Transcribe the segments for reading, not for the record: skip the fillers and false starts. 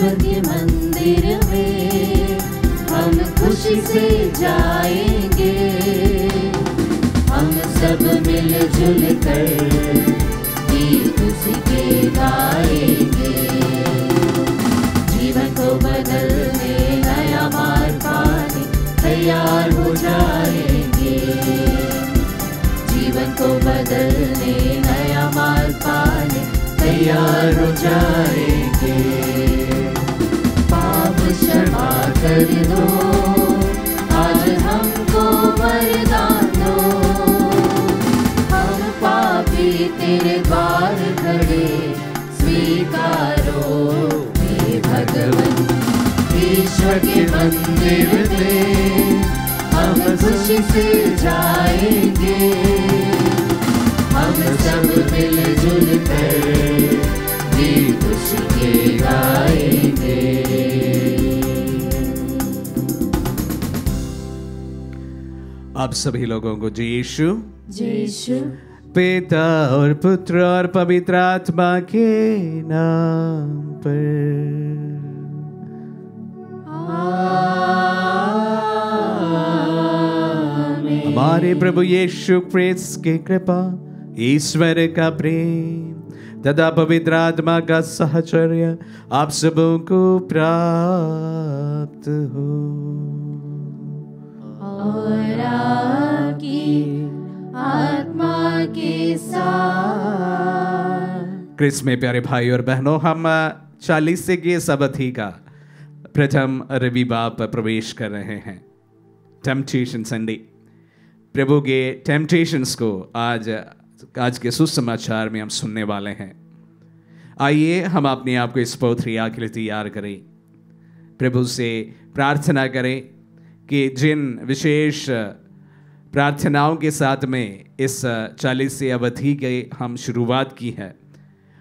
ईश्वर के मंदिर में हम खुशी से जाएंगे। हम सब मिलजुल कर गीत उसी के गाएंगे। जीवन को बदलने नया मार्ग पाने तैयार हो जाएंगे। जीवन को बदलने नया मार्ग पाने तैयार हो जाएंगे। पाप क्षमा कर दो, आज हमको वरदान दो। हम पापी तेरे द्वार खड़े स्वीकारो हे भगवन। ईश्वर के मंदिर में हम खुशी से जाएंगे। हम सब मिलजुल कर गीत उसी के गाएंगे। आप सभी लोगों को जय यीशु। जय यीशु। पिता और पुत्र और पवित्र आत्मा के नाम पर आमीन। हमारे प्रभु यीशु क्रिस्त की कृपा, ईश्वर का प्रेम तथा पवित्र आत्मा का साहचर्य आप सबों को प्राप्त हो। और आपकी आत्मा के साथ। क्रिस्त में प्यारे भाई और बहनों, हम 40 के सबथी का प्रथम रविवार पर प्रवेश कर रहे हैं, टेम्पटेशन संडे। प्रभु के टेम्पटेशंस को आज के सुसमाचार में हम सुनने वाले हैं। आइए हम अपने आप को इस पौत्रिया के लिए तैयार करें, प्रभु से प्रार्थना करें कि जिन विशेष प्रार्थनाओं के साथ में इस 40 अवधि के हम शुरुआत की है,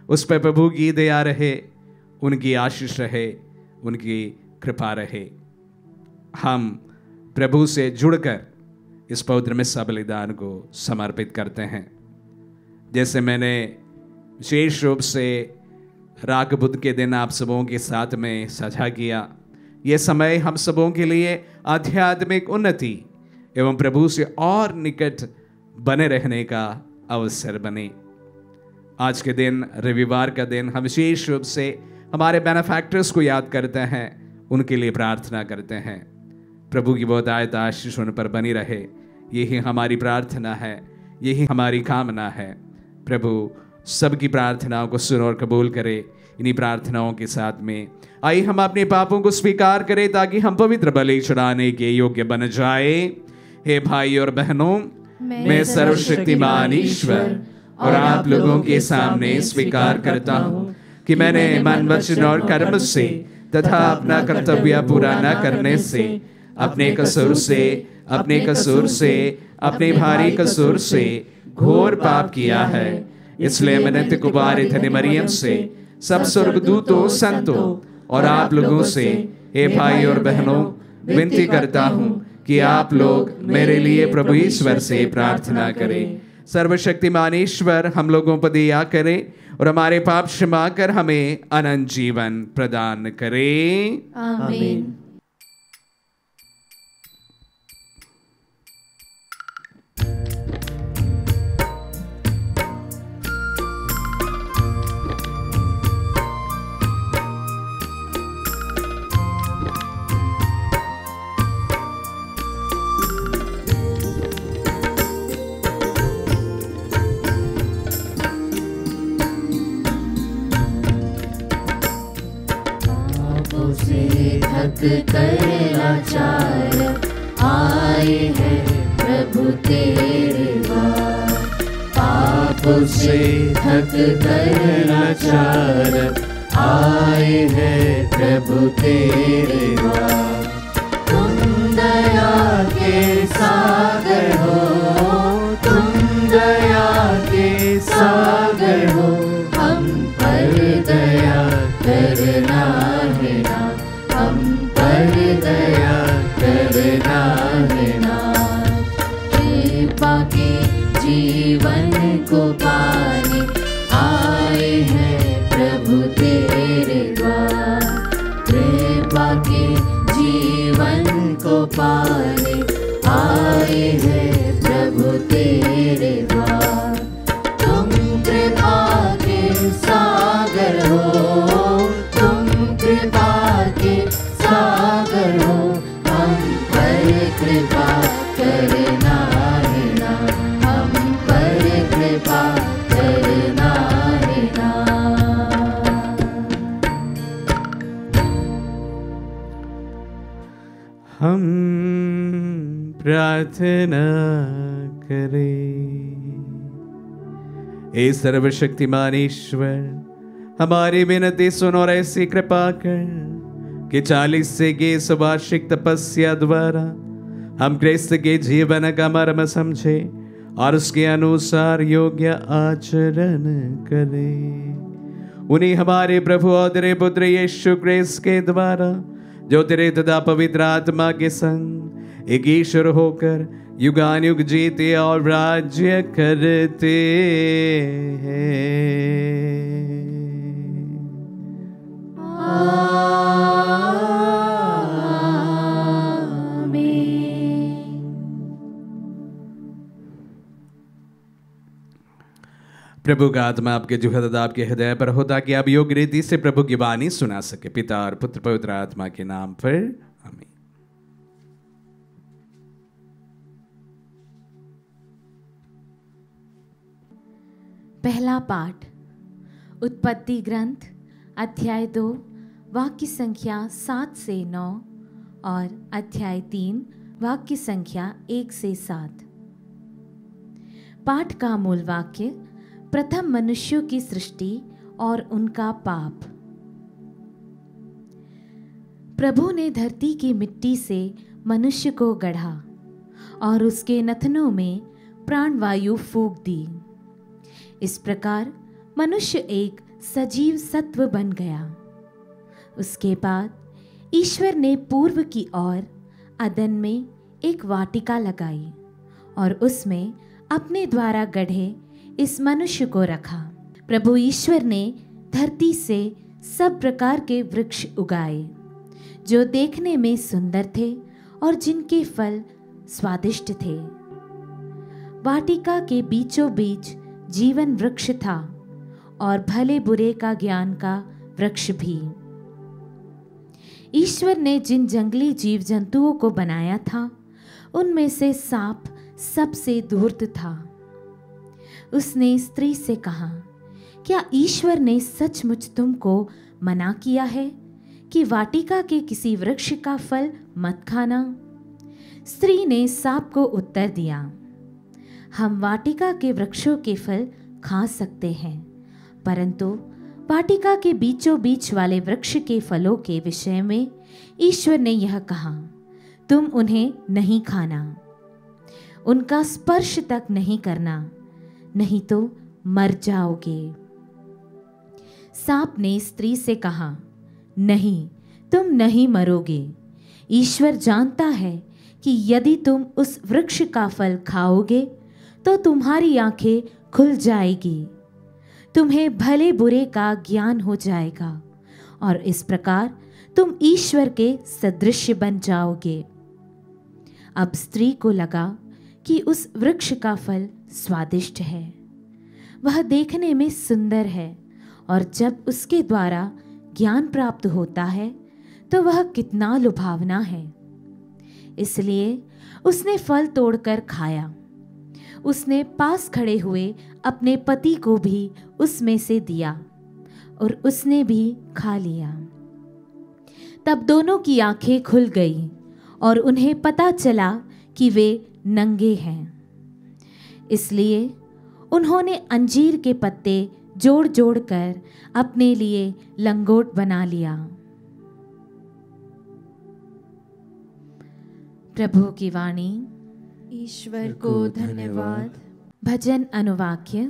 उस पर प्रभु की दया रहे, उनकी आशीष रहे, उनकी कृपा रहे। हम प्रभु से जुड़कर इस पवित्र मिस्सा बलिदान को समर्पित करते हैं। जैसे मैंने विशेष रूप से राग बुध के दिन आप सबों के साथ में साझा किया, ये समय हम सबों के लिए आध्यात्मिक उन्नति एवं प्रभु से और निकट बने रहने का अवसर बने। आज के दिन, रविवार का दिन, हम विशेष रूप से हमारे बेनिफैक्टर्स को याद करते हैं, उनके लिए प्रार्थना करते हैं। प्रभु की बहुतायत आशीष उन पर बनी रहे, यही हमारी प्रार्थना है, यही हमारी कामना है। प्रभु सबकी प्रार्थनाओं को सुन और कबूल करे। इन्हीं प्रार्थनाओं के साथ में आइए हम अपने पापों को स्वीकार करें ताकि हम पवित्र बलि चढ़ाने के योग्य बन जाए। हे भाई और बहनों, मैं सर्वशक्तिमान ईश्वर और आप लोगों के सामने स्वीकार करता हूँ कि मैंने मन, वचन और कर्म से तथा अपना कर्तव्य पूरा न करने से, अपने कसूर से, अपने भारी कसूर से घोर पाप किया है। इसलिए मैं नित्य कुमारी धन्य मरियम से, सब स्वर्गदूतों, संतों और आप लोगों से, हे भाई और बहनों, विनती करता हूँ कि आप लोग मेरे लिए प्रभु ईश्वर से प्रार्थना करें। सर्वशक्तिमान ईश्वर हम लोगों पर दया करे और हमारे पाप क्षमा कर हमें अनंत जीवन प्रदान करे। आमीन। कर लाचार आए हैं प्रभु तेरे द्वार। पापों से थक कर लाचार आए हैं प्रभु तेरे द्वार। तुम दया के सागर हो, तुम दया के सागर हो, हम पर दया करना है ना, हम पर दया करना है ना। कृपा के जीवन को पाने आए हैं प्रभु तेरे द्वार। प्रार्थना करे। हे सर्वशक्तिमान ईश्वर, हमारी विनती सुन और ऐसी कृपा कर कि 40 से के वार्षिक तपस्या द्वारा हम क्रिस्त के जीवन का मर्म समझे और उसके अनुसार योग्य आचरण करें। उन्हीं हमारे प्रभु और तेरे पुत्र यीशु क्रिस्त के द्वारा, जो तेरे तथा पवित्र आत्मा के संग एक ईश्वर होकर युगानुयुग जीते और राज्य करते हैं। प्रभु का आत्मा आपके जुहद तथा आपके हृदय पर हो, ताकि आप योग्य रीति से प्रभु की वाणी सुना सके। पिता और पुत्र पवित्र आत्मा के नाम पर आमीन। पहला पाठ उत्पत्ति ग्रंथ अध्याय 2 वाक्य संख्या 7 से 9 और अध्याय 3 वाक्य संख्या 1 से 7। पाठ का मूल वाक्य प्रथम मनुष्यों की सृष्टि और उनका पाप। प्रभु ने धरती की मिट्टी से मनुष्य को गढ़ा और उसके नथनों में प्राणवायु फूंक दी। इस प्रकार मनुष्य एक सजीव सत्व बन गया। उसके बाद ईश्वर ने पूर्व की ओर अदन में एक वाटिका लगाई और उसमें अपने द्वारा गढ़े इस मनुष्य को रखा। प्रभु ईश्वर ने धरती से सब प्रकार के वृक्ष उगाए जो देखने में सुंदर थे और जिनके फल स्वादिष्ट थे। वाटिका के बीचों बीच जीवन वृक्ष था और भले बुरे का ज्ञान का वृक्ष भी। ईश्वर ने जिन जंगली जीव जंतुओं को बनाया था उनमें से सांप सबसे धूर्त था। उसने स्त्री से कहा, क्या ईश्वर ने सचमुच तुमको मना किया है कि वाटिका के किसी वृक्ष का फल मत खाना? स्त्री ने सांप को उत्तर दिया, हम वाटिका के वृक्षों के फल खा सकते हैं, परंतु वाटिका के बीचों बीच वाले वृक्ष के फलों के विषय में ईश्वर ने यह कहा, तुम उन्हें नहीं खाना, उनका स्पर्श तक नहीं करना, नहीं तो मर जाओगे। सांप ने स्त्री से कहा, नहीं, तुम नहीं मरोगे। ईश्वर जानता है कि यदि तुम उस वृक्ष का फल खाओगे तो तुम्हारी आंखें खुल जाएगी, तुम्हें भले बुरे का ज्ञान हो जाएगा और इस प्रकार तुम ईश्वर के सदृश बन जाओगे। अब स्त्री को लगा कि उस वृक्ष का फल स्वादिष्ट है, वह देखने में सुंदर है और जब उसके द्वारा ज्ञान प्राप्त होता है तो वह कितना लुभावना है। इसलिए उसने फल तोड़कर खाया। उसने पास खड़े हुए अपने पति को भी उसमें से दिया और उसने भी खा लिया। तब दोनों की आंखें खुल गई और उन्हें पता चला कि वे नंगे हैं। इसलिए उन्होंने अंजीर के पत्ते जोड़ जोड़ कर अपने लिए लंगोट बना लिया। प्रभु की वाणी। ईश्वर को धन्यवाद। भजन अनुवाक्य।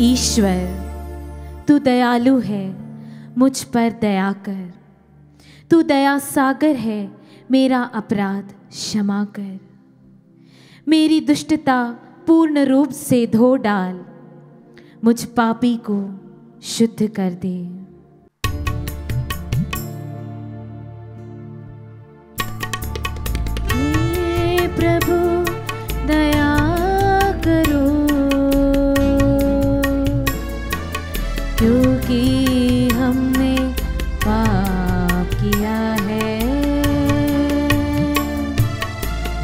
ईश्वर, तू दयालु है, मुझ पर दया कर। तू दया सागर है, मेरा अपराध क्षमा कर। मेरी दुष्टता पूर्ण रूप से धो डाल, मुझ पापी को शुद्ध कर दे। हे प्रभु दया करो, क्योंकि हमने पाप किया है।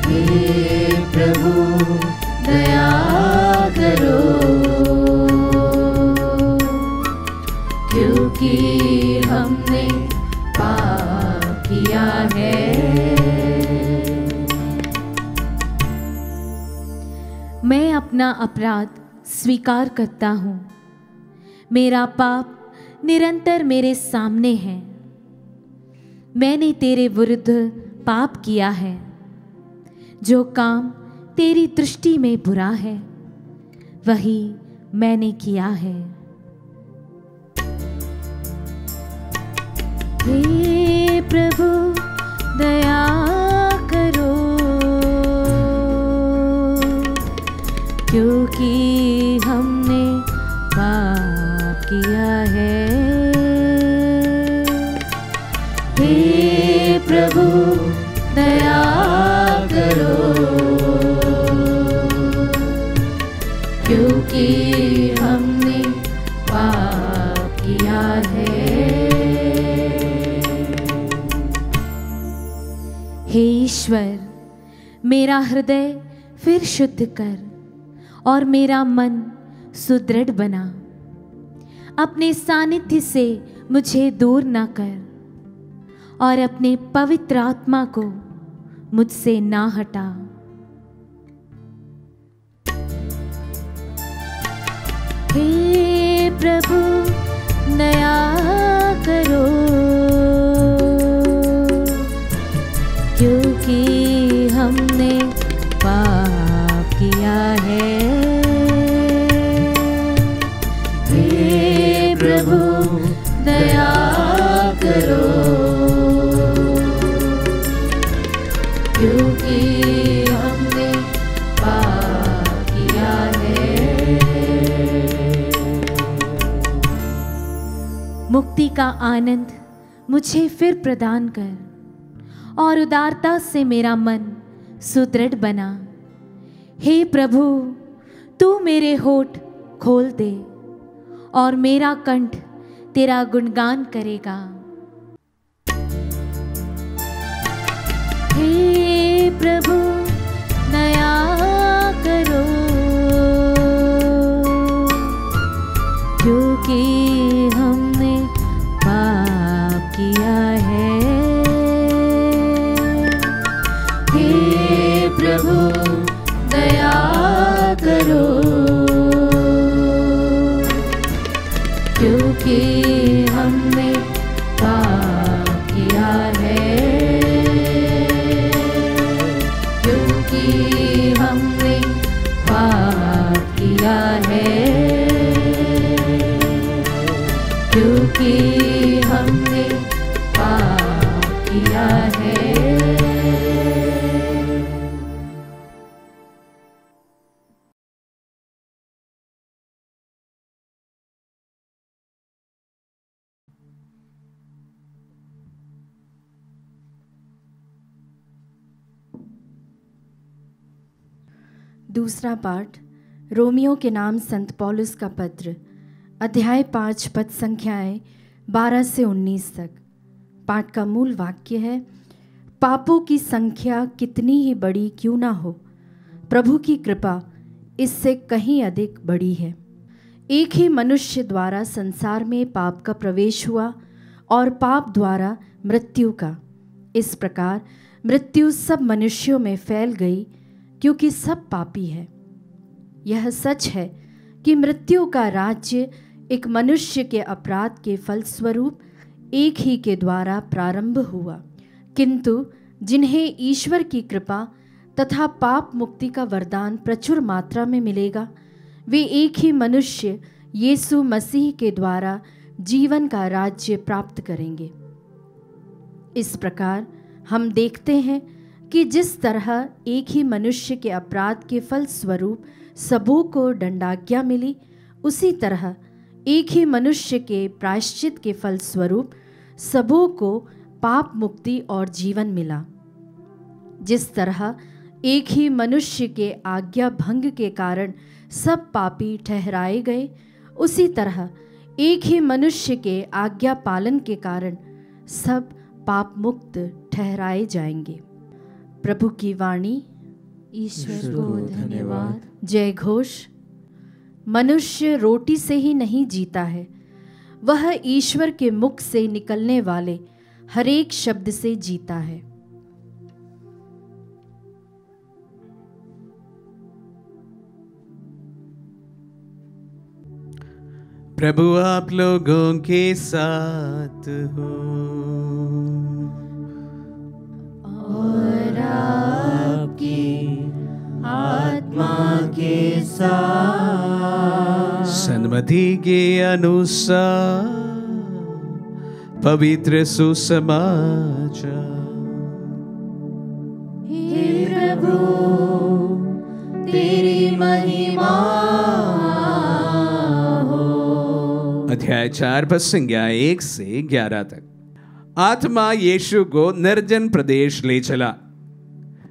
हे प्रभु दया करो, क्योंकि हमने पाप किया है। मैं अपना अपराध स्वीकार करता हूँ। मेरा पाप निरंतर मेरे सामने है। मैंने तेरे विरुद्ध पाप किया है। जो काम तेरी दृष्टि में बुरा है, वही मैंने किया है। हे प्रभु दया करो, क्योंकि हमने पाप किया है। हे प्रभु दया करो, क्योंकि हमने पाप किया है। हे ईश्वर, मेरा हृदय फिर शुद्ध कर और मेरा मन सुदृढ़ बना। अपने सानिध्य से मुझे दूर न कर और अपने पवित्र आत्मा को मुझसे ना हटा। हे प्रभु दया करो, क्योंकि हमने पाप किया है। हे प्रभु दया करो, क्योंकि हमने पाप किया है। मुक्ति का आनंद मुझे फिर प्रदान कर और उदारता से मेरा मन सुदृढ़ बना। हे प्रभु, तू मेरे होठ खोल दे और मेरा कंठ तेरा गुणगान करेगा। हे प्रभु दया करो, क्योंकि हमने पाप किया है। हे प्रभु दया करो, क्योंकि हमने पाप किया है। क्योंकि हमने पाप किया है। क्योंकि हमने पाप किया है। दूसरा पाठ रोमियो के नाम संत पौलुस का पत्र, अध्याय 5 पद संख्याएं 12 से 19 तक। पाठ का मूल वाक्य है, पापों की संख्या कितनी ही बड़ी क्यों ना हो, प्रभु की कृपा इससे कहीं अधिक बड़ी है। एक ही मनुष्य द्वारा संसार में पाप का प्रवेश हुआ और पाप द्वारा मृत्यु का। इस प्रकार मृत्यु सब मनुष्यों में फैल गई, क्योंकि सब पापी है। यह सच है कि मृत्यु का राज्य एक मनुष्य के अपराध के फलस्वरूप एक ही के द्वारा प्रारंभ हुआ, किंतु जिन्हें ईश्वर की कृपा तथा पाप मुक्ति का वरदान प्रचुर मात्रा में मिलेगा, वे एक ही मनुष्य यीशु मसीह के द्वारा जीवन का राज्य प्राप्त करेंगे। इस प्रकार हम देखते हैं कि जिस तरह एक ही मनुष्य के अपराध के फल स्वरूप सबों को दंडाज्ञा मिली, उसी तरह एक ही मनुष्य के प्रायश्चित के फल स्वरूप सबों को पाप मुक्ति और जीवन मिला। जिस तरह एक ही मनुष्य के आज्ञा भंग के कारण सब पापी ठहराए गए, उसी तरह एक ही मनुष्य के आज्ञा पालन के कारण सब पाप मुक्त ठहराए जाएंगे। प्रभु की वाणी। ईश्वर को धन्यवाद। जय घोष। मनुष्य रोटी से ही नहीं जीता है, वह ईश्वर के मुख से निकलने वाले हर एक शब्द से जीता है। प्रभु आप लोगों के साथ हो और आपकी आत्मा के साथ। सन्मति के अनुसार पवित्र सुसमाचार। हे प्रभु तेरी महिमा हो। अध्याय 4 पद संज्ञा 1 से 11 तक। आत्मा यीशु को निर्जन प्रदेश ले चला,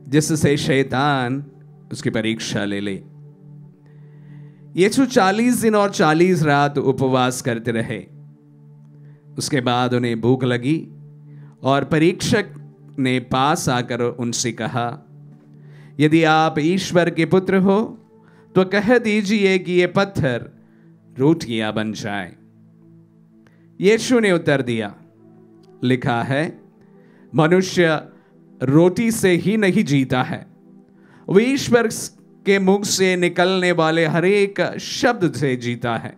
जिससे शैतान उसकी परीक्षा ले ले। यीशु 40 दिन और 40 रात उपवास करते रहे। उसके बाद उन्हें भूख लगी और परीक्षक ने पास आकर उनसे कहा, यदि आप ईश्वर के पुत्र हो तो कह दीजिए कि ये पत्थर रोटियां बन जाए। यीशु ने उत्तर दिया, लिखा है, मनुष्य रोटी से ही नहीं जीता है, वो ईश्वर के मुख से निकलने वाले हर एक शब्द से जीता है।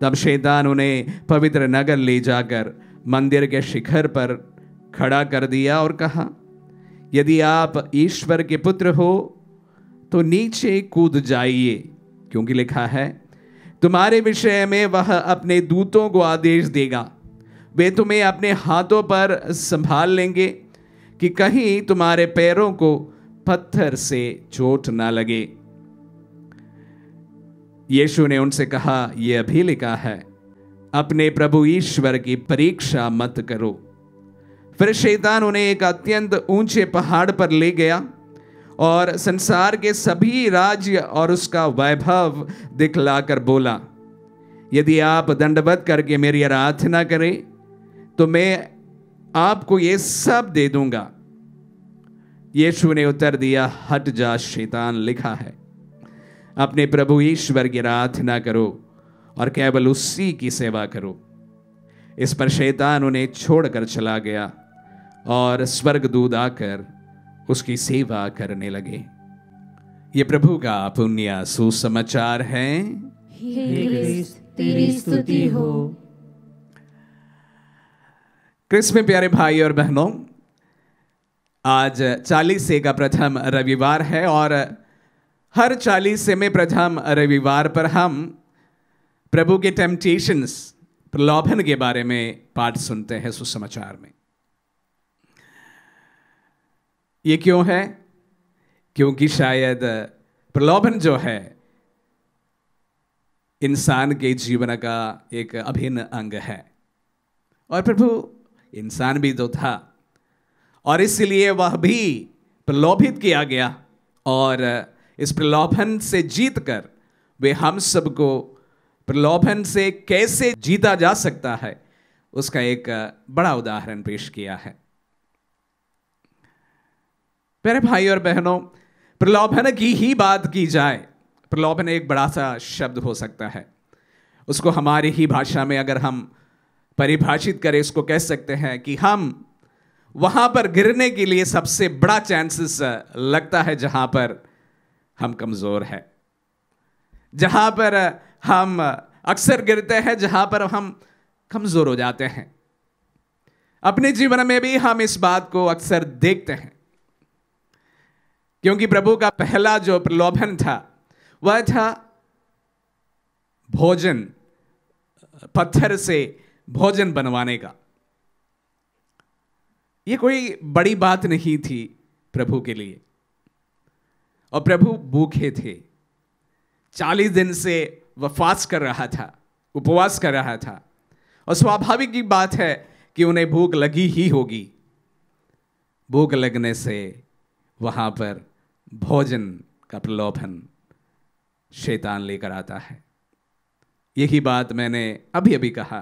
तब शैतान उन्हें पवित्र नगर ले जाकर मंदिर के शिखर पर खड़ा कर दिया और कहा, यदि आप ईश्वर के पुत्र हो तो नीचे कूद जाइए, क्योंकि लिखा है, तुम्हारे विषय में वह अपने दूतों को आदेश देगा, वे तुम्हें अपने हाथों पर संभाल लेंगे कि कहीं तुम्हारे पैरों को पत्थर से चोट ना लगे। यीशु ने उनसे कहा, यह भी लिखा है, अपने प्रभु ईश्वर की परीक्षा मत करो। फिर शैतान उन्हें एक अत्यंत ऊंचे पहाड़ पर ले गया और संसार के सभी राज्य और उसका वैभव दिखलाकर बोला, यदि आप दंडवत करके मेरी आराधना करें तो मैं आपको ये सब दे दूंगा। यीशु ने उत्तर दिया, हट जा शैतान, लिखा है, अपने प्रभु ईश्वर की आराधना करो और केवल उसी की सेवा करो। इस पर शैतान उन्हें छोड़कर चला गया और स्वर्गदूत आकर उसकी सेवा करने लगे। ये प्रभु का पुण्य सुसमाचार है। हे क्रिस्त तेरी स्तुति हो। क्रिस्त में प्यारे भाई और बहनों, आज 40 का प्रथम रविवार है और हर 40 में प्रथम रविवार पर हम प्रभु के टेम्पटेशंस, प्रलोभन के बारे में पाठ सुनते हैं सुसमाचार में। ये क्यों है? क्योंकि शायद प्रलोभन जो है इंसान के जीवन का एक अभिन्न अंग है, और प्रभु इंसान भी तो था और इसलिए वह भी प्रलोभित किया गया, और इस प्रलोभन से जीतकर वे हम सबको प्रलोभन से कैसे जीता जा सकता है उसका एक बड़ा उदाहरण पेश किया है। प्यारे भाई और बहनों, प्रलोभन की ही बात की जाए, प्रलोभन एक बड़ा सा शब्द हो सकता है। उसको हमारी ही भाषा में अगर हम परिभाषित करें, इसको कह सकते हैं कि हम वहां पर गिरने के लिए सबसे बड़ा चांसेस लगता है जहां पर हम कमजोर हैं, जहां पर हम अक्सर गिरते हैं, जहां पर हम कमजोर हो जाते हैं। अपने जीवन में भी हम इस बात को अक्सर देखते हैं, क्योंकि प्रभु का पहला जो प्रलोभन था वह था भोजन, पत्थर से भोजन बनवाने का। ये कोई बड़ी बात नहीं थी प्रभु के लिए। और प्रभु भूखे थे, 40 दिन से वह फास्ट कर रहा था, उपवास कर रहा था, और स्वाभाविक की बात है कि उन्हें भूख लगी ही होगी। भूख लगने से वहां पर भोजन का प्रलोभन शैतान लेकर आता है। यही बात मैंने अभी अभी कहा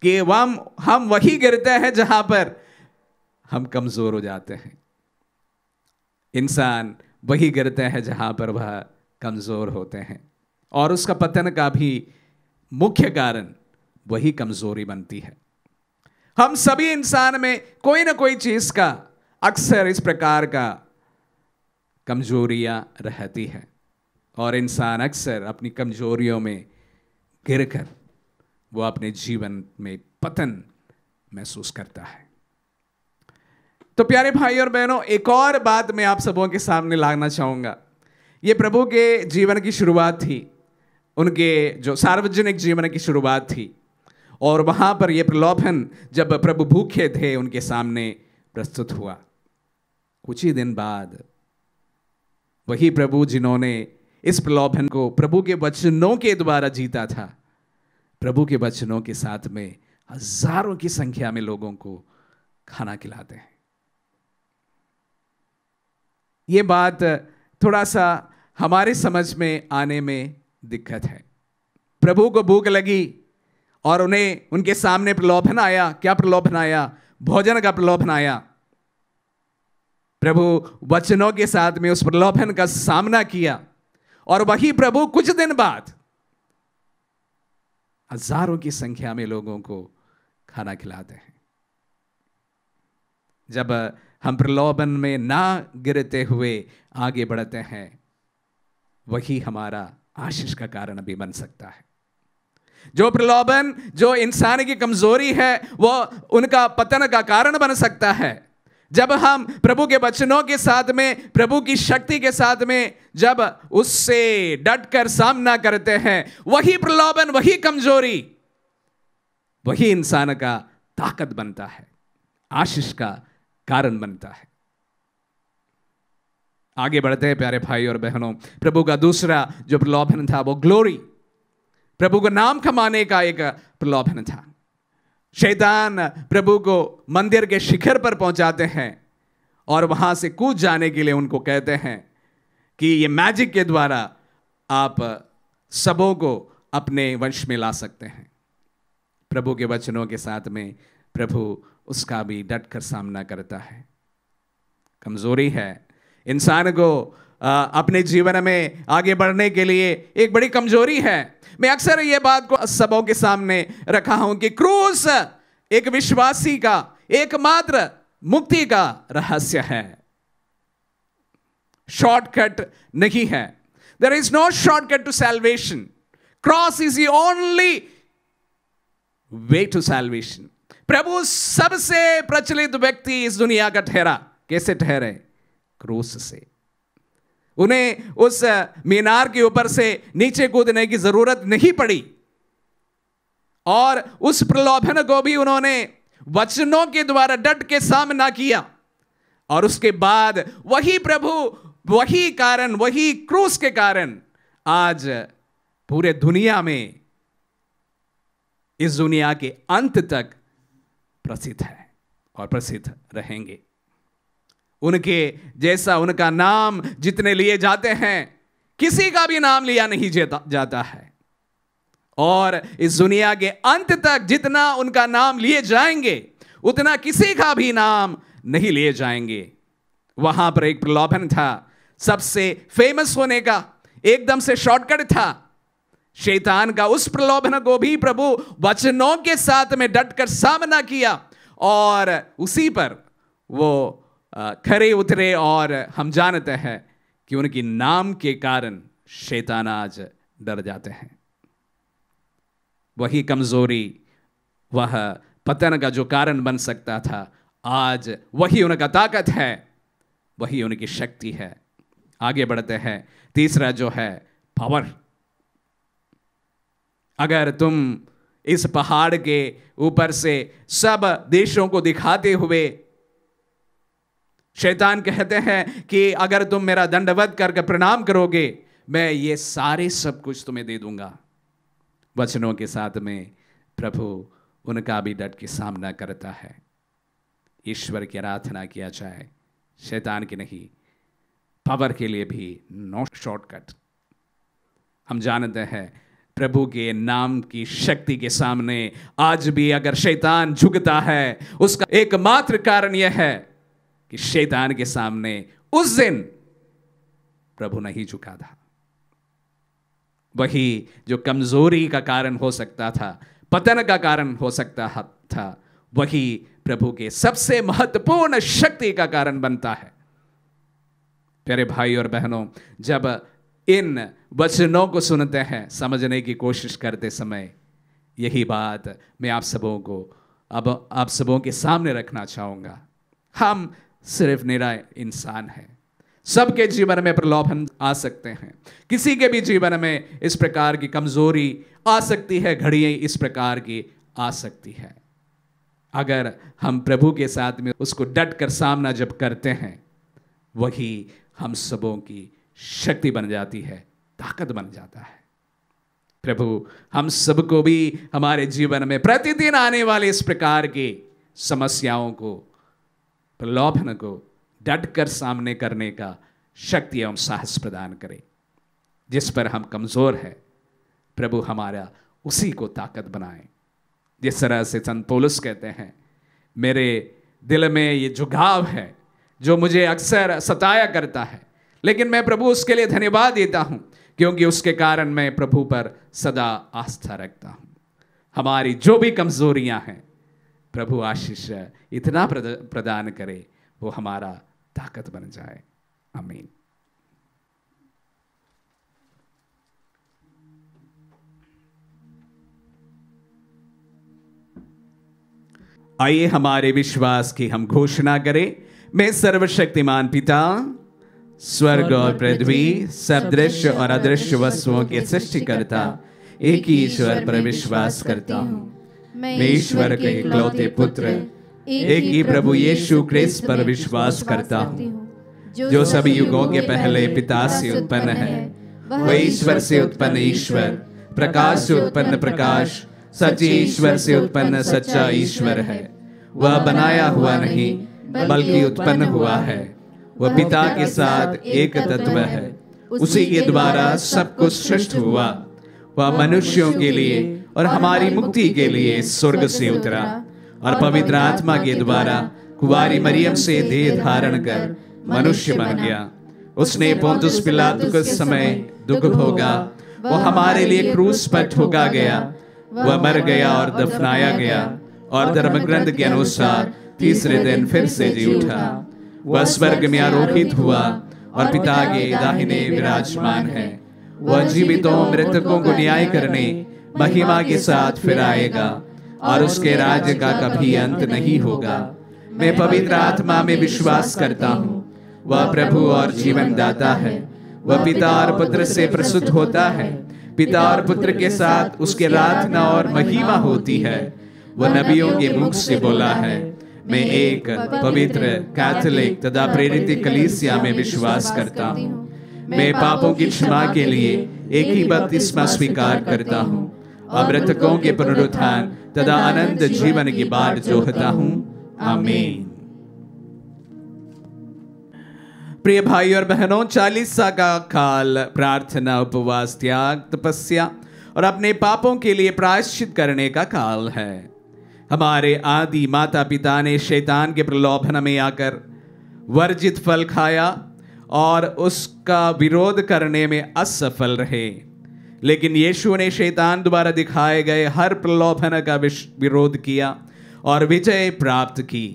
कि हम वही गिरते हैं जहां पर हम कमजोर हो जाते हैं। इंसान वही गिरते हैं जहां पर वह कमजोर होते हैं, और उसका पतन का भी मुख्य कारण वही कमजोरी बनती है। हम सभी इंसान में कोई ना कोई चीज का अक्सर इस प्रकार का कमजोरियां रहती है, और इंसान अक्सर अपनी कमजोरियों में गिरकर वो अपने जीवन में पतन महसूस करता है। तो प्यारे भाई और बहनों, एक और बात मैं आप सबों के सामने लाना चाहूंगा। ये प्रभु के जीवन की शुरुआत थी, उनके जो सार्वजनिक जीवन की शुरुआत थी, और वहां पर यह प्रलोभन जब प्रभु भूखे थे उनके सामने प्रस्तुत हुआ। कुछ ही दिन बाद वही प्रभु जिन्होंने इस प्रलोभन को प्रभु के वचनों के द्वारा जीता था, प्रभु के वचनों के साथ में हजारों की संख्या में लोगों को खाना खिलाते हैं। ये बात थोड़ा सा हमारे समझ में आने में दिक्कत है। प्रभु को भूख लगी और उन्हें उनके सामने प्रलोभन आया। क्या प्रलोभन आया? भोजन का प्रलोभन आया। प्रभु वचनों के साथ में उस प्रलोभन का सामना किया, और वही प्रभु कुछ दिन बाद हजारों की संख्या में लोगों को खाना खिलाते हैं। जब हम प्रलोभन में ना गिरते हुए आगे बढ़ते हैं, वही हमारा आशीष का कारण भी बन सकता है। जो प्रलोभन जो इंसान की कमजोरी है, वो उनका पतन का कारण बन सकता है। जब हम प्रभु के वचनों के साथ में, प्रभु की शक्ति के साथ में जब उससे डटकर सामना करते हैं, वही प्रलोभन, वही कमजोरी, वही इंसान का ताकत बनता है, आशीष का कारण बनता है। आगे बढ़ते हैं प्यारे भाई और बहनों। प्रभु का दूसरा जो प्रलोभन था वो ग्लोरी, प्रभु का नाम कमाने का एक प्रलोभन था। शैतान प्रभु को मंदिर के शिखर पर पहुंचाते हैं और वहां से कूद जाने के लिए उनको कहते हैं कि ये मैजिक के द्वारा आप सबों को अपने वंश में ला सकते हैं। प्रभु के वचनों के साथ में प्रभु उसका भी डटकर सामना करता है। कमजोरी है इंसान को अपने जीवन में आगे बढ़ने के लिए एक बड़ी कमजोरी है। मैं अक्सर ये बात को सबों के सामने रखा हूं कि क्रूस एक विश्वासी का एकमात्र मुक्ति का रहस्य है, शॉर्टकट नहीं है। There is no shortcut to salvation. Cross is the only way to salvation. प्रभु सबसे प्रचलित व्यक्ति इस दुनिया का ठहरा। कैसे ठहरे? क्रूस से। उन्हें उस मीनार के ऊपर से नीचे कूदने की जरूरत नहीं पड़ी, और उस प्रलोभन को भी उन्होंने वचनों के द्वारा डट के सामना किया, और उसके बाद वही प्रभु, वही कारण, वही क्रूस के कारण आज पूरे दुनिया में, इस दुनिया के अंत तक प्रसिद्ध है और प्रसिद्ध रहेंगे। उनके जैसा, उनका नाम जितने लिए जाते हैं, किसी का भी नाम लिया नहीं जाता है, और इस दुनिया के अंत तक जितना उनका नाम लिए जाएंगे, उतना किसी का भी नाम नहीं लिए जाएंगे। वहां पर एक प्रलोभन था, सबसे फेमस होने का एकदम से शॉर्टकट था। शैतान का उस प्रलोभन को भी प्रभु वचनों के साथ में डटकर सामना किया, और उसी पर वो खरे उतरे, और हम जानते हैं कि उनकी नाम के कारण शैतान आज डर जाते हैं। वही कमजोरी, वह पतन का जो कारण बन सकता था, आज वही उनका ताकत है, वही उनकी शक्ति है। आगे बढ़ते हैं। तीसरा जो है पावर। अगर तुम इस पहाड़ के ऊपर से सब देशों को दिखाते हुए शैतान कहते हैं कि अगर तुम मेरा दंडवत करके प्रणाम करोगे, मैं ये सारे सब कुछ तुम्हें दे दूंगा। वचनों के साथ में प्रभु उनका भी डट के सामना करता है। ईश्वर की आराधना किया जाए, शैतान की नहीं। पावर के लिए भी नो शॉर्टकट। हम जानते हैं प्रभु के नाम की शक्ति के सामने आज भी अगर शैतान झुकता है, उसका एकमात्र कारण यह है कि शैतान के सामने उस दिन प्रभु नहीं झुका था। वही जो कमजोरी का कारण हो सकता था, पतन का कारण हो सकता था, वही प्रभु के सबसे महत्वपूर्ण शक्ति का कारण बनता है। प्यारे भाई और बहनों, जब इन वचनों को सुनते हैं, समझने की कोशिश करते समय, यही बात मैं आप सबों को अब आप सबों के सामने रखना चाहूंगा। हम सिर्फ निरा इंसान हैं। सबके जीवन में प्रलोभन आ सकते हैं, किसी के भी जीवन में इस प्रकार की कमजोरी आ सकती है, घड़ियां इस प्रकार की आ सकती है। अगर हम प्रभु के साथ में उसको डट कर सामना जब करते हैं, वही हम सबों की शक्ति बन जाती है, ताकत बन जाता है। प्रभु हम सबको भी हमारे जीवन में प्रतिदिन आने वाले इस प्रकार की समस्याओं को, प्रलोभन को डट कर सामने करने का शक्ति एवं साहस प्रदान करे। जिस पर हम कमजोर हैं, प्रभु हमारा उसी को ताकत बनाए। जिस तरह से संत पौलुस कहते हैं, मेरे दिल में ये झुकाव है जो मुझे अक्सर सताया करता है, लेकिन मैं प्रभु उसके लिए धन्यवाद देता हूं, क्योंकि उसके कारण मैं प्रभु पर सदा आस्था रखता हूं। हमारी जो भी कमजोरियां हैं, प्रभु आशीष इतना प्रदान करे, वो हमारा ताकत बन जाए। आमीन। आइए हमारे विश्वास की हम घोषणा करें। मैं सर्वशक्तिमान पिता, स्वर्ग और पृथ्वी, सब दृश्य और अदृश्य वस्तुओं के सृष्टिकर्ता एक ही ईश्वर पर विश्वास करता हूँ। मैं ईश्वर के इकलौते पुत्र, एक ही प्रभु यीशु क्रिस्त पर विश्वास करता हूँ, जो सभी युगों के पहले पिता से उत्पन्न है। वह ईश्वर से उत्पन्न ईश्वर, प्रकाश से उत्पन्न प्रकाश, सच्चे ईश्वर से उत्पन्न सच्चा ईश्वर है। वह बनाया हुआ नहीं, बल्कि उत्पन्न हुआ है। वह पिता के साथ एक तत्व है। उसी के द्वारा सब कुछ सृष्ट हुआ। वह मनुष्यों के लिए और हमारी मुक्ति के लिए स्वर्ग से उतरा और पवित्र आत्मा के द्वारा कुंवारी मरियम से देह धारण कर मनुष्य बन गया। उसने पोंतुस पिलातुस के समय दुख भोगा। वह हमारे लिए क्रूस पर ठोका गया। वह मर गया और दफनाया गया और धर्मग्रंथ के अनुसार तीसरे दिन फिर से जी उठा। वह स्वर्ग में आरोहित हुआ और पिता के दाहिने विराजमान है। वह जीवितों मृतकों को न्याय करने महिमा के साथ फिर आएगा और उसके राज्य का कभी अंत नहीं होगा। मैं पवित्र आत्मा में विश्वास करता हूँ। वह प्रभु और जीवन दाता है। वह पिता और पुत्र से प्रसूत होता है। पिता और पुत्र के साथ उसके आराधना और महिमा होती है। वह नबियों के मुख से बोला है। मैं एक पवित्र कैथोलिक तथा प्रेरित कलीसिया में विश्वास करता हूँ। मैं पापों की क्षमा के लिए एक ही बपतिस्मा स्वीकार करता हूँ और मृतकों के पुनरुत्थान तथा अनंत जीवन की बाट जोहता हूँ। आमीन। प्रिय भाई और बहनों, 40 का काल प्रार्थना, उपवास, त्याग, तपस्या और अपने पापों के लिए प्रायश्चित करने का काल है। हमारे आदि माता पिता ने शैतान के प्रलोभन में आकर वर्जित फल खाया और उसका विरोध करने में असफल रहे, लेकिन यीशु ने शैतान द्वारा दिखाए गए हर प्रलोभन का विरोध किया और विजय प्राप्त की।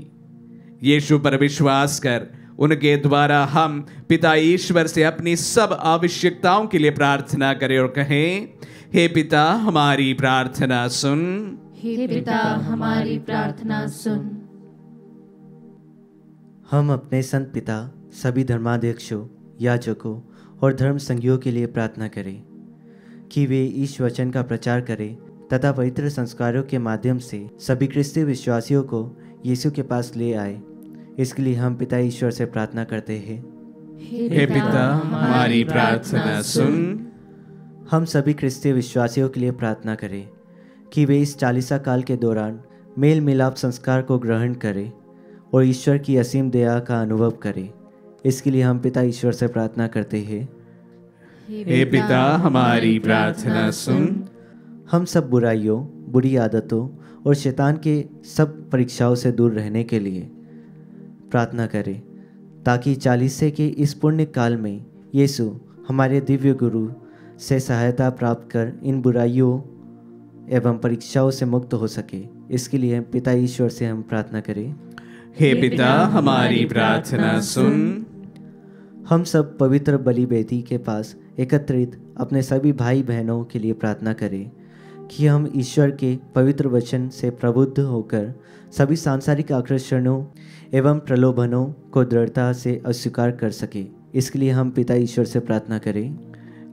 यीशु पर विश्वास कर उनके द्वारा हम पिता ईश्वर से अपनी सब आवश्यकताओं के लिए प्रार्थना करें और कहें, हे पिता हमारी प्रार्थना सुन। हे पिता हमारी प्रार्थना सुन। हम अपने संत पिता, सभी धर्माध्यक्षों, याजकों और धर्म संघियों के लिए प्रार्थना करें कि वे ईश वचन का प्रचार करें तथा पवित्र संस्कारों के माध्यम से सभी क्रिस्तीय विश्वासियों को यीशु के पास ले आए। इसके लिए हम पिता ईश्वर से प्रार्थना करते हैं। हे पिता, हमारी प्रार्थना सुन। हम सभी क्रिस्तीय विश्वासियों के लिए प्रार्थना करें कि वे इस 40 काल के दौरान मेल मिलाप संस्कार को ग्रहण करें और ईश्वर की असीम दया का अनुभव करें। इसके लिए हम पिता ईश्वर से प्रार्थना करते हैं। हे पिता, हमारी प्रार्थना सुन। हम सब बुराइयों, बुरी आदतों और शैतान के सब परीक्षाओं से दूर रहने के लिए प्रार्थना करें, ताकि 40 के इस पुण्य काल में यीशु हमारे दिव्य गुरु से सहायता प्राप्त कर इन बुराइयों एवं परीक्षाओं से मुक्त हो सके। इसके लिए पिता ईश्वर से हम प्रार्थना करें। हे पिता, हमारी प्रार्थना सुन। हम सब पवित्र बलिवेदी के पास एकत्रित अपने सभी भाई बहनों के लिए प्रार्थना करें कि हम ईश्वर के पवित्र वचन से प्रबुद्ध होकर सभी सांसारिक आकर्षणों एवं प्रलोभनों को दृढ़ता से अस्वीकार कर सके। इसके लिए हम पिता ईश्वर से प्रार्थना करें।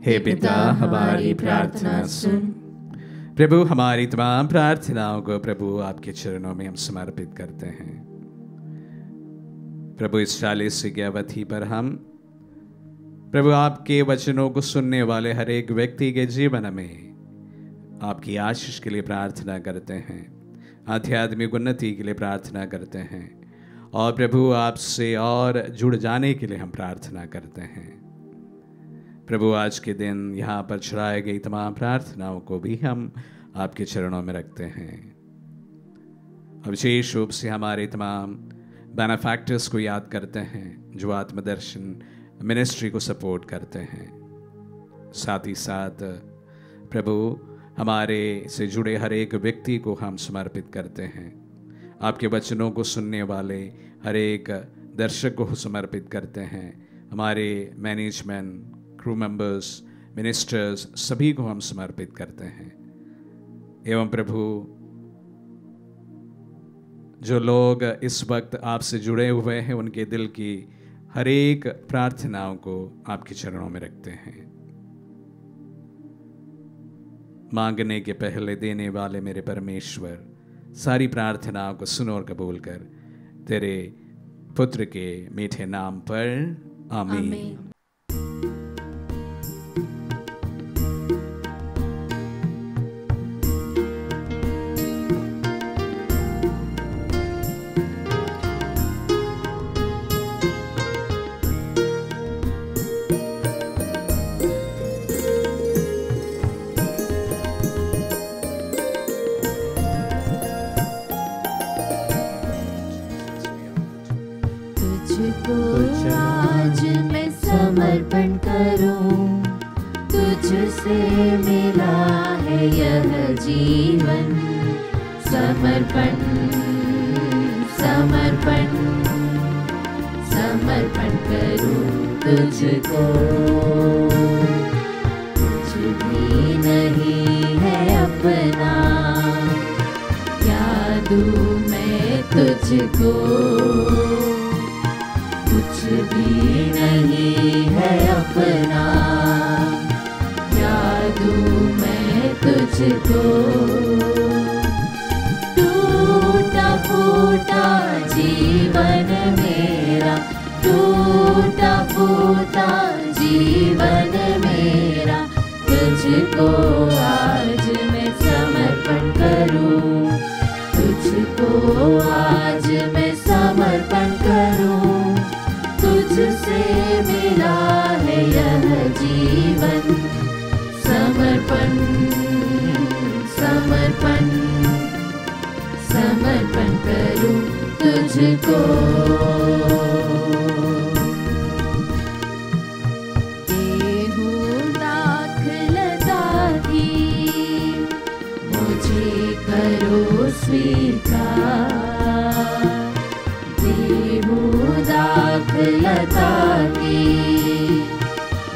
हे पिता, हमारी प्रार्थना सुन। प्रभु, हमारी तमाम प्रार्थनाओं को प्रभु आपके चरणों में हम समर्पित करते हैं। प्रभु, इस 40 की अवधि पर हम प्रभु आपके वचनों को सुनने वाले हर एक व्यक्ति के जीवन में आपकी आशीष के लिए प्रार्थना करते हैं, आध्यात्मिक उन्नति के लिए प्रार्थना करते हैं और प्रभु आपसे और जुड़ जाने के लिए हम प्रार्थना करते हैं। प्रभु, आज के दिन यहाँ पर चढ़ाई गई तमाम प्रार्थनाओं को भी हम आपके चरणों में रखते हैं। विशेष रूप से हमारे तमाम बेनिफैक्टर्स को याद करते हैं जो आत्मदर्शन मिनिस्ट्री को सपोर्ट करते हैं। साथ ही साथ प्रभु, हमारे से जुड़े हर एक व्यक्ति को हम समर्पित करते हैं। आपके वचनों को सुनने वाले हर एक दर्शक को समर्पित करते हैं। हमारे मैनेजमेंट, क्रू मेंबर्स, मिनिस्टर्स, सभी को हम समर्पित करते हैं। एवं प्रभु, जो लोग इस वक्त आपसे जुड़े हुए हैं उनके दिल की हर एक प्रार्थनाओं को आपके चरणों में रखते हैं। मांगने के पहले देने वाले मेरे परमेश्वर, सारी प्रार्थनाओं को सुन और कबूल कर तेरे पुत्र के मीठे नाम पर आमीन। आज मैं समर्पण करूं, तुझसे मिला है यह जीवन। समर्पण समर्पण समर्पण करूं तुझको। कुछ भी नहीं है अपना, क्या दूं मैं तुझको। कुछ भी नहीं है अपना, क्या दूं मैं तुझको। टूटा फूटा जीवन मेरा, टूटा फूटा जीवन मेरा, तुझको आज मैं समर्पण करूं। तुझको आज मैं समर्पण करूं। तुझसे मिला है यह जीवन। समर्पण समर्पण समर्पण करूं तुझको। देहूं दाखलता की, मुझे करो स्वीकार। दाखलता की,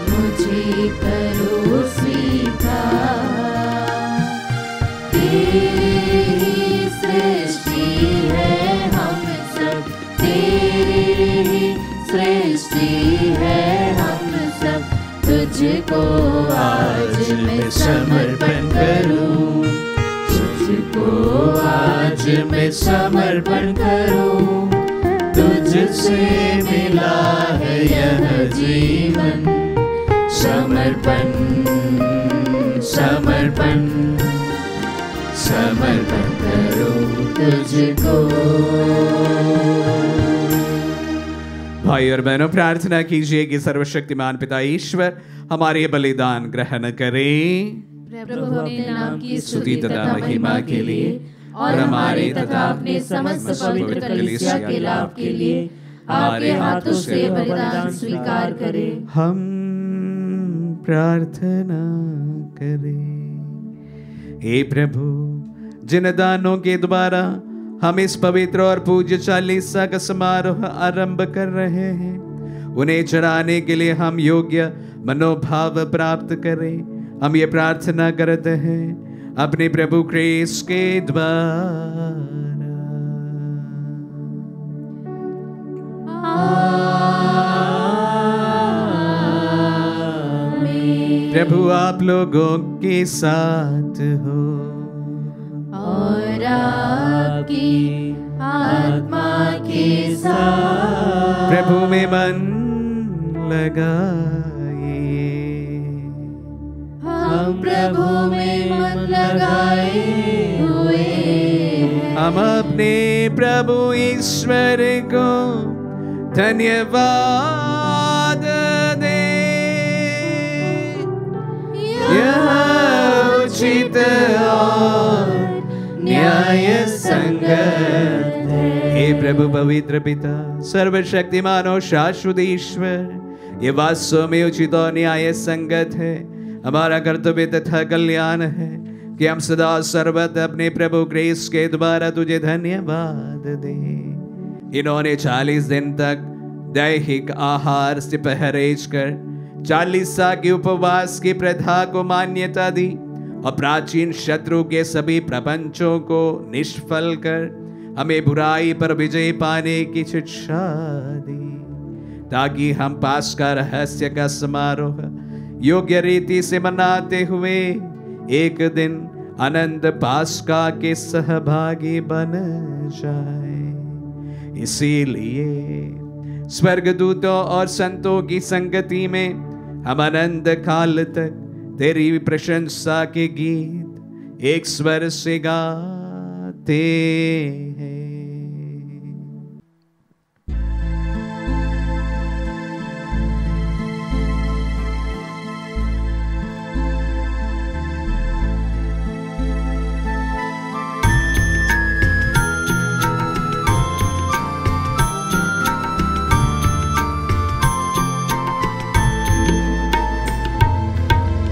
मुझे करो स्वीकार। तेरी सृष्टि है हम सब, तेरी सृष्टि है हम सब। तुझको आज मैं समर्पण करूं। तुझको आज मैं समर्पण करूं। तुझ तुझसे मिला है यह जीवन, समर्पण समर्पण समर्पण करूं तुझको। भाई और बहनों, प्रार्थना कीजिए कि सर्वशक्तिमान पिता ईश्वर हमारे बलिदान ग्रहण करें, प्रभु अपने नाम की स्तुति तथा महिमा के लिए और हमारे तथा अपने समस्त पवित्र कलीसिया के लाभ के लिए आपके हाथों से बलिदान स्वीकार करें। हम प्रार्थना करें। हे प्रभु, जिन दानों के द्वारा हम इस पवित्र और पूज्य चालीसा का समारोह आरंभ कर रहे हैं, उन्हें चढ़ाने के लिए हम योग्य मनोभाव प्राप्त करें। हम ये प्रार्थना करते हैं अपने प्रभु क्रिस्त के द्वारा। प्रभु आप लोगों के साथ हो और आपकी आत्मा के साथ। प्रभु में मन लगाइए। हम प्रभु में मन लगाए हुए हैं। हम अपने प्रभु ईश्वर को धन्यवाद दें। यह उचित और न्याय संगत है। हे प्रभु पवित्र पिता, सर्वशक्तिमान और शाश्वत ईश्वर, ये वास्तव में उचित और न्याय संगत है। हमारा कर्तव्य तथा कल्याण है कि हम सदा सर्वदा अपने प्रभु क्रिस्त के द्वारा तुझे धन्यवाद दें। इन्होंने 40 दिन तक दैहिक आहार से परहेज कर चालीसा के उपवास की प्रथा को मान्यता दी और प्राचीन शत्रु के सभी प्रपंचों को निष्फल कर हमें बुराई पर विजय पाने की शिक्षा दी, ताकि हम पास्का रहस्य का समारोह योग्य रीति से मनाते हुए एक दिन अनंत पास्का के सहभागी बन जाए। इसीलिए स्वर्गदूतों और संतों की संगति में हम अनंत काल तक तेरी प्रशंसा के गीत एक स्वर से गाते हैं।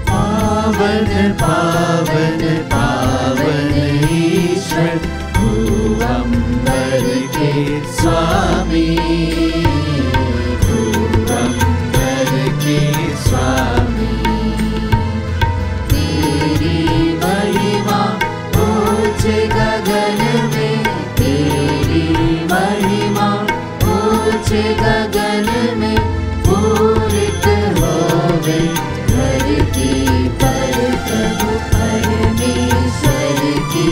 पावन पावन पावन ईश्वर, भूअंबर के स्वामी, भूअंबर के स्वामी। तेरी महिमा ऊंचे गगन में, तेरी महिमा ऊंचे गगन में पूरित होवे धरती पर प्रभु परमेश्वर की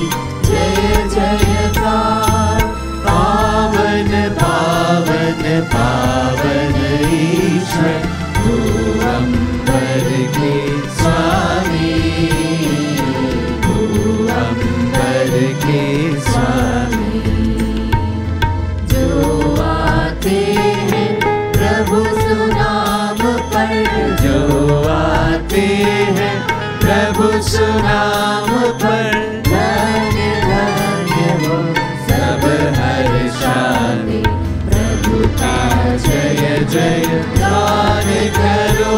जय जयकार। पावन पावन पावन ईश्वर, भूअंबर के स्वामी, भूअंबर के स्वामी। जो आते हैं प्रभु सुनाम पर, जो आते हैं प्रभु सुनाम पर, धन्य धन्य हो सब हर्षाले। प्रभु का जय जय गान करो।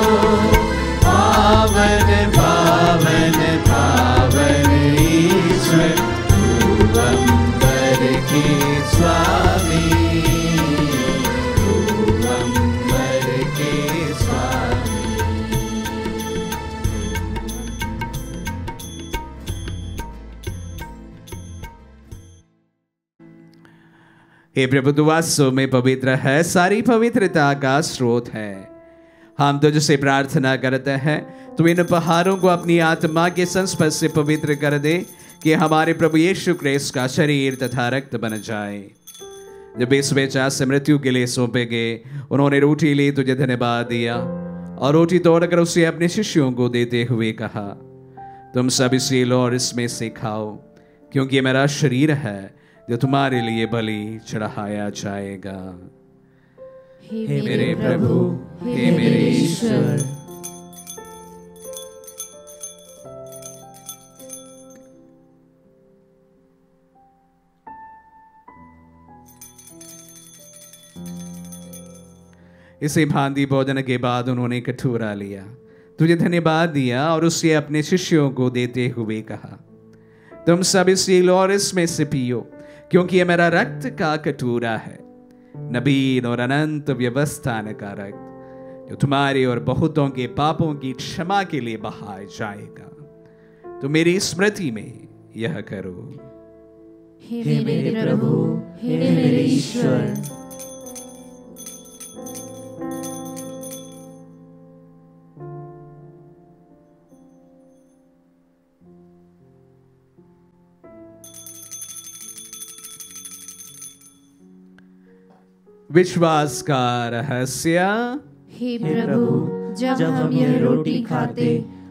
पावन पावन पावन ईश्वर, भूअंबर के स्वामी, भूअंबर के स्वामी। हे प्रभु, तू वास्तव में पवित्र है, सारी पवित्रता का स्रोत है। हम तुझसे प्रार्थना करते हैं, तू इन उपहारों को अपनी आत्मा के संस्पर्श से पवित्र कर दे, कि हमारे प्रभु यीशु क्रिस्त का शरीर तथा रक्त बन जाए। जब इस बेचा से मृत्यु के लिए सौंपे गए, उन्होंने रोटी ली, तुझे धन्यवाद दिया और रोटी तोड़कर उसे अपने शिष्यों को देते हुए कहा, तुम सब इसे लो और इसमें से खाओ, क्योंकि ये मेरा शरीर है जो तुम्हारे लिए बलि चढ़ाया जाएगा। हे मेरे प्रभु, हे मेरे ईश्वर। इसी भांति भोजन के बाद उन्होंने कटोरा लिया, तुझे धन्यवाद दिया और उसे अपने शिष्यों को देते हुए कहा, तुम सब इसे लो और इसमें से पियो, क्योंकि यह मेरा रक्त का कटोरा है, नवीन और अनंत व्यवस्थान का रक्त, जो तुम्हारे और बहुतों के पापों की क्षमा के लिए बहाया जाएगा। तो मेरी स्मृति में यह करो। हे मेरे प्रभु, हे मेरे ईश्वर। विश्वास का रहस्य। हे प्रभु, जब हम यह रोटी खाते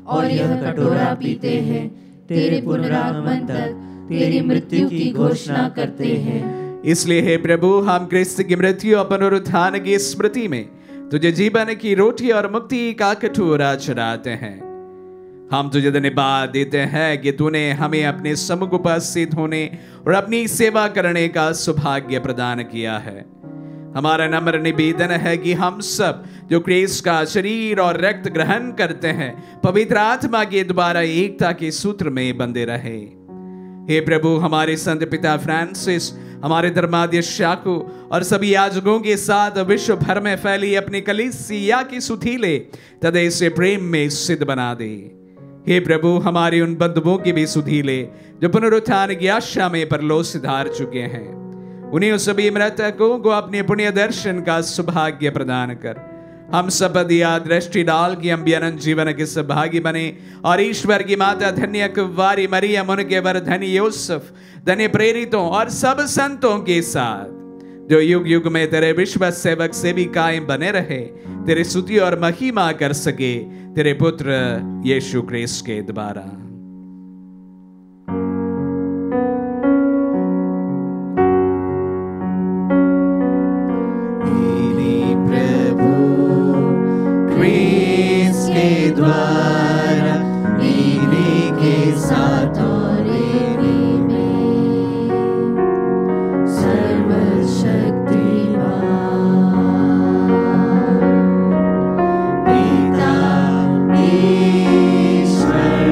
और यह कटोरा पीते हैं, तेरे पुनरागमन तक तेरी मृत्यु की घोषणा करते हैं। इसलिए हे प्रभु, हम क्रिस्त की मृत्यु और पुनरुत्थान की स्मृति में तुझे जीवन की रोटी और मुक्ति का कटोरा चढ़ाते हैं। हम तुझे धन्यवाद देते हैं कि तूने हमें अपने सम्मुख उपस्थित होने और अपनी सेवा करने का सौभाग्य प्रदान किया है। हमारा नम्र निवेदन है कि हम सब जो क्रिस्त का शरीर और रक्त ग्रहण करते हैं, पवित्र आत्मा के द्वारा एकता के सूत्र में बंधे रहे। हे प्रभु, हमारे संत पिता फ्रांसिस, हमारे धर्माध्यक्ष याकू और सभी याजकों के साथ विश्व भर में फैली अपनी कलीसिया की सुधीले तदय से प्रेम में सिद्ध बना दे। हे प्रभु, हमारे उन बंधुओं के भी सुधीले जो पुनरुत्थान की आशा में परलोक सिधार चुके हैं, उन्हीं सभी मृतकों को अपने पुण्य दर्शन का सौभाग्य प्रदान कर हम सब दिया दृष्टि डाल की हम भी अनंत जीवन के सौभागी बने और ईश्वर की माता धन्य कुंवारी मरियम, उनके वर धन्य यूसुफ, धन्य प्रेरितों और सब संतों के साथ जो युग युग में तेरे विश्व सेवक से भी कायम बने रहे, तेरे स्तुति और महिमा कर सके तेरे पुत्र यीशु क्रिस्त के द्वारा। द्वारा इन्हीं के साथ और इन्हीं में सर्वशक्तिमान पिता ईश्वर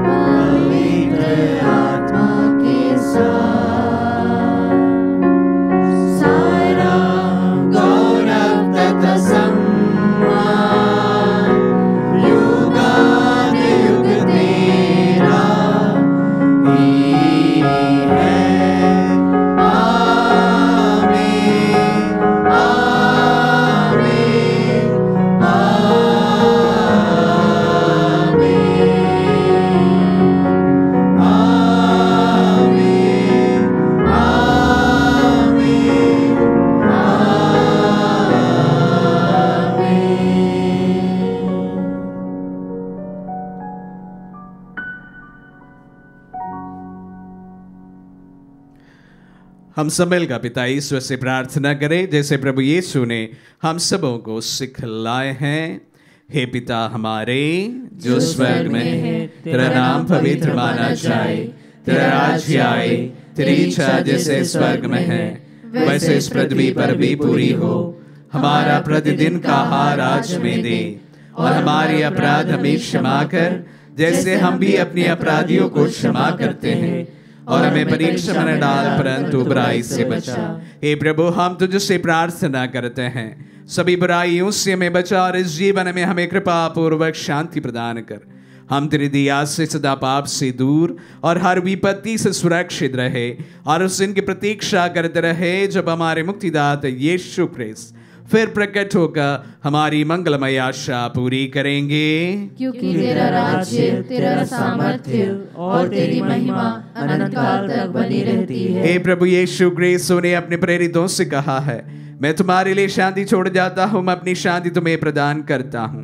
पवित्र आत्मा के साथ सारा गौरव तथा हम सम्मेल का पिता ईश्वर से प्रार्थना करें जैसे प्रभु यीशु ने हम सबों को सिखलाए हैं। हे पिता हमारे जो स्वर्ग में है, तेरा नाम पवित्र माना जाए, तेरा राज्य आए, तेरी इच्छा जैसे स्वर्ग में है वैसे इस पृथ्वी पर भी पूरी हो। हमारा प्रतिदिन का आहार आज में दे और हमारे अपराध हमें क्षमा कर जैसे हम भी अपने अपराधियों को क्षमा करते हैं, और हमें परीक्षा में न डाल परंतु बुराई से बचा। हे प्रभु, हम तुझसे प्रार्थना करते हैं सभी बुराइयों से हमें बचा और इस जीवन में हमें कृपा पूर्वक शांति प्रदान कर। हम तेरी दया से सदा पाप से दूर और हर विपत्ति से सुरक्षित रहे और उस दिन की प्रतीक्षा करते रहे जब हमारे मुक्तिदाता यीशु क्रिस्त फिर प्रकट होकर हमारी मंगलमय आशा पूरी करेंगे। क्योंकि तेरा राज्य, तेरा सामर्थ्य और तेरी महिमा अनंत काल तक बनी रहती है। हे प्रभु यीशु क्रिस्त ने अपने प्रेरितों से कहा है, मैं तुम्हारे लिए शांति छोड़ जाता हूँ, मैं अपनी शांति तुम्हें प्रदान करता हूँ।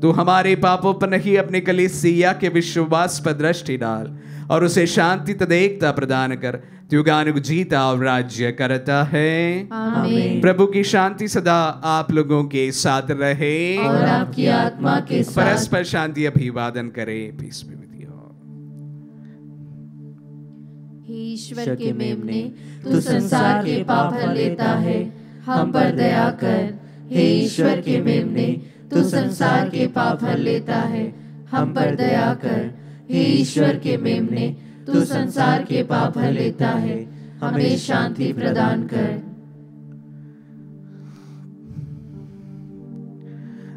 तू हमारे पापों पर नहीं, अपने कलीसिया के विश्वास पर दृष्टि डाल और उसे शांति तथा एकता प्रदान कर। युगानुग जीता और राज्य करता है। आमीन। प्रभु की शांति सदा आप लोगों के साथ रहे और आपकी आत्मा के साथ। परस्पर शांति अभिवादन करे। Peace be with you. हे ईश्वर के मेमने, तू संसार के पाप हर लेता है, हम पर दया कर। हे ईश्वर के मेमने, तू संसार के पाप हर लेता है, हम पर दया कर। हे ईश्वर के मेमने, तू संसार के पाप हर लेता है, हमें शांति प्रदान कर।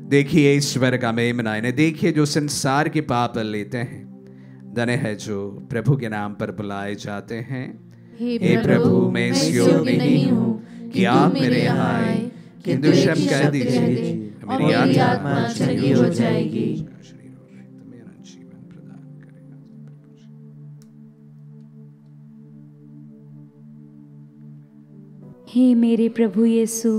देखिए ईश्वर का मेमना, इन्हें देखिए जो संसार के पाप लेते हैं। धन्य है जो प्रभु के नाम पर बुलाए जाते हैं। हे प्रभु, मैं इस योग्य नहीं हूँ कि आप मेरे यहाँ आए, किंतु शब्द कह दीजिए, मेरी आत्मा चंगी हो जाएगी। हे मेरे प्रभु यीशु,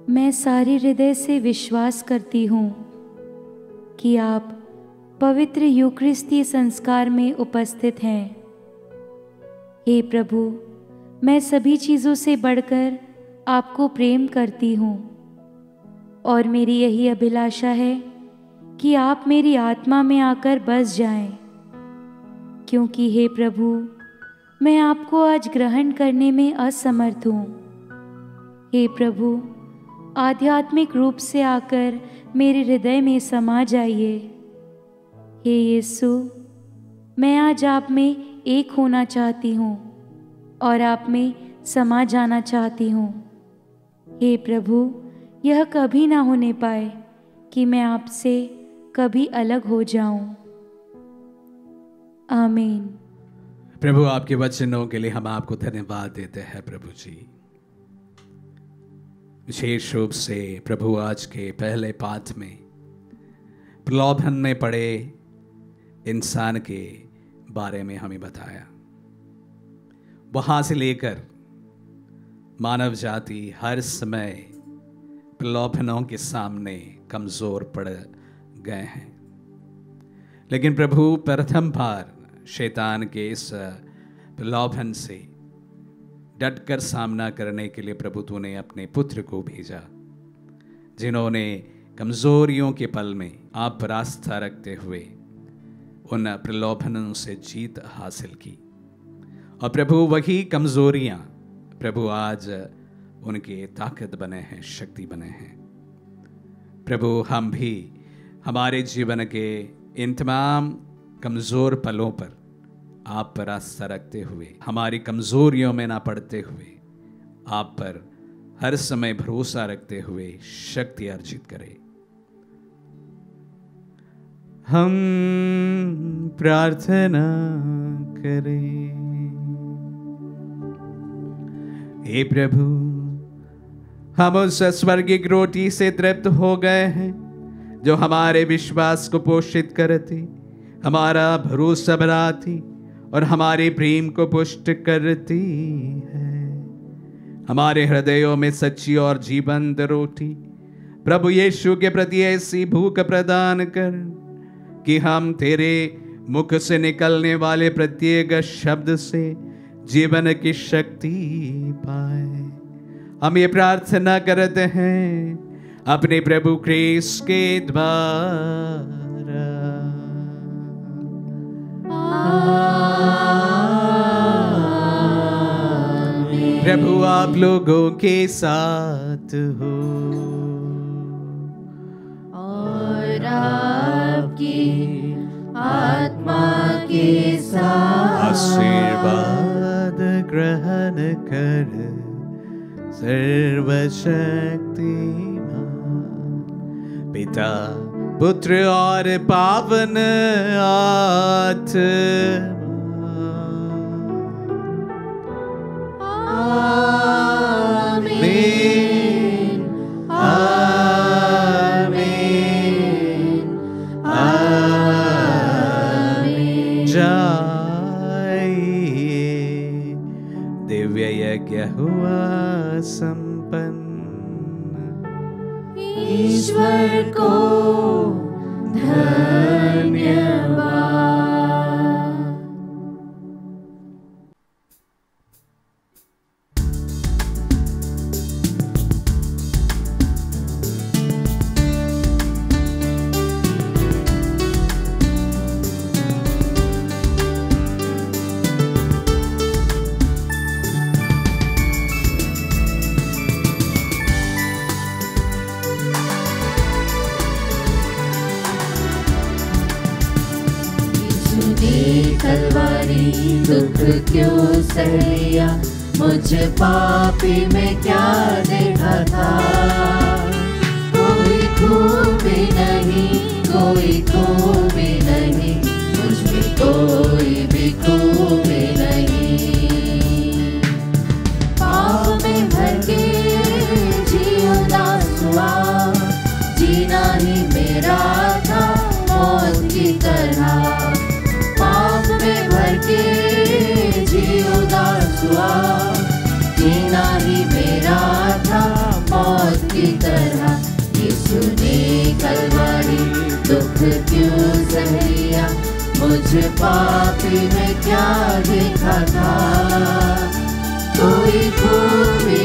मैं सारे हृदय से विश्वास करती हूँ कि आप पवित्र यूकरिस्ती संस्कार में उपस्थित हैं। हे प्रभु, मैं सभी चीज़ों से बढ़कर आपको प्रेम करती हूँ और मेरी यही अभिलाषा है कि आप मेरी आत्मा में आकर बस जाएं, क्योंकि हे प्रभु, मैं आपको आज ग्रहण करने में असमर्थ हूँ। हे प्रभु, आध्यात्मिक रूप से आकर मेरे हृदय में समा जाइए। हे यीशु, मैं आज आप में एक होना चाहती हूँ और आप में समा जाना चाहती हूँ। हे प्रभु, यह कभी ना होने पाए कि मैं आपसे कभी अलग हो जाऊं। आमीन। प्रभु, आपके वचनों के लिए हम आपको धन्यवाद देते हैं। प्रभु जी, विशेष रूप से प्रभु आज के पहले पाठ में प्रलोभन में पड़े इंसान के बारे में हमें बताया। वहां से लेकर मानव जाति हर समय प्रलोभनों के सामने कमजोर पड़ गए हैं, लेकिन प्रभु प्रथम बार शैतान के इस प्रलोभन से डटकर सामना करने के लिए प्रभु तूने अपने पुत्र को भेजा, जिन्होंने कमजोरियों के पल में आप पर आस्था रखते हुए उन प्रलोभनों से जीत हासिल की। और प्रभु वही कमजोरियां प्रभु आज उनके ताकत बने हैं, शक्ति बने हैं। प्रभु, हम भी हमारे जीवन के इन तमाम कमजोर पलों पर आप पर आस्था रखते हुए, हमारी कमजोरियों में ना पड़ते हुए, आप पर हर समय भरोसा रखते हुए शक्ति अर्जित करें। हम प्रार्थना करें। हे प्रभु, हम उस स्वर्गीय रोटी से तृप्त हो गए हैं जो हमारे विश्वास को पोषित करती, हमारा भरोसा बढ़ाती और हमारे प्रेम को पुष्ट करती है। हमारे हृदयों में सच्ची और जीवंत रोटी प्रभु यीशु के प्रति ऐसी भूख प्रदान कर कि हम तेरे मुख से निकलने वाले प्रत्येक शब्द से जीवन की शक्ति पाए। हम ये प्रार्थना करते हैं अपने प्रभु क्रिस्त के द्वारा। प्रभु आप लोगों के साथ हो और आपकी आत्मा के साथ। आशीर्वाद ग्रहण कर सर्वशक्तिमान पिता, पुत्र और पावन आत्मा। आमीन। हुआ संपन्न। ईश्वर को धन्यवाद। कलवारी दुख क्यों सह लिया, मुझे पापी में क्या देखा था। कोई खूबी नहीं, कोई खूबी नहीं, मुझ में कोई भी खूबी नहीं। पाप में भर के जी उदास हुआ, जीना ही मेरा था मौत की तरह। पाप में भर के जी उदास हुआ, जीना ही मेरा था मौत की तरह। यीशु ने कलवारी दुख क्यों सह लिया, मुझे पापी में क्या देखा था। कोई खूबी